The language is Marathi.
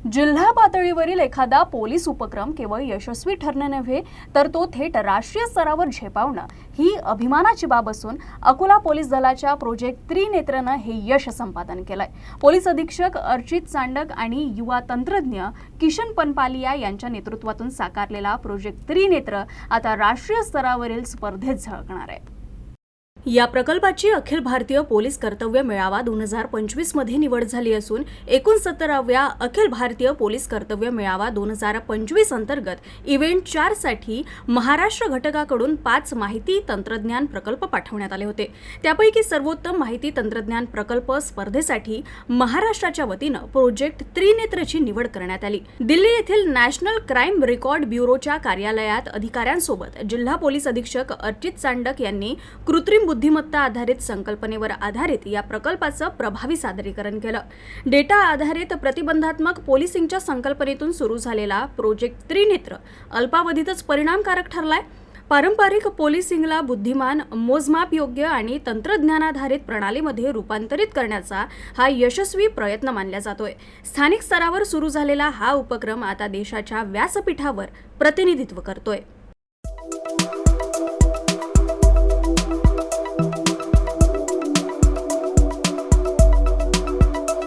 जिल्हा पातळीवरील एखादा पोलीस उपक्रम केवळ यशस्वी ठरणे नव्हे तर तो थेट राष्ट्रीय स्तरावर झेपावणं ही अभिमानाची बाब असून अकोला पोलीस दलाच्या प्रोजेक्ट त्रिनेत्रनं हे यश संपादन केलंय। पोलीस अधीक्षक अर्चित चांडक आणि युवा तंत्रज्ञ किशन पनपालिया यांच्या नेतृत्वातून साकारलेला प्रोजेक्ट त्रिनेत्र आता राष्ट्रीय स्तरावरील स्पर्धेत झळकणार आहे। या प्रकल्पाची अखिल भारतीय पोलीस कर्तव्य मेळावा 2025 मध्ये निवड झाली असून 69व्या अखिल भारतीय पोलीस कर्तव्य मेळावा 2025 अंतर्गत इव्हेंट 4 साठी महाराष्ट्र घटकाकडून 5 माहिती तंत्रज्ञान प्रकल्प पाठवण्यात आले होते। त्यापैकी सर्वोत्तम माहिती तंत्रज्ञान प्रकल्प स्पर्धेसाठी महाराष्ट्राच्या वतीनं प्रोजेक्ट त्रिनेत्रची निवड करण्यात आली। दिल्ली येथील नॅशनल क्राईम रेकॉर्ड ब्युरोच्या कार्यालयात अधिकाऱ्यांसोबत जिल्हा पोलीस अधीक्षक अर्चित चांडक यांनी कृत्रिम बुद्धिमत्ता आधारित संकल्पनेवर आधारित या प्रकल्पाचं प्रभावी सादरीकरण केलं। डेटा आधारित प्रतिबंधात्मक पोलिसिंगच्या संकल्पनेतून सुरू झालेला प्रोजेक्ट त्रिनेत्र अल्पावधीतच परिणामकारक ठरलाय। पारंपरिक पोलिसिंगला बुद्धिमान, मोजमाप योग्य आणि तंत्रज्ञानाधारित प्रणालीमध्ये रूपांतरित करण्याचा हा यशस्वी प्रयत्न मानला जातोय। स्थानिक स्तरावर सुरू झालेला हा उपक्रम आता देशाच्या व्यासपीठावर प्रतिनिधित्व करतोय।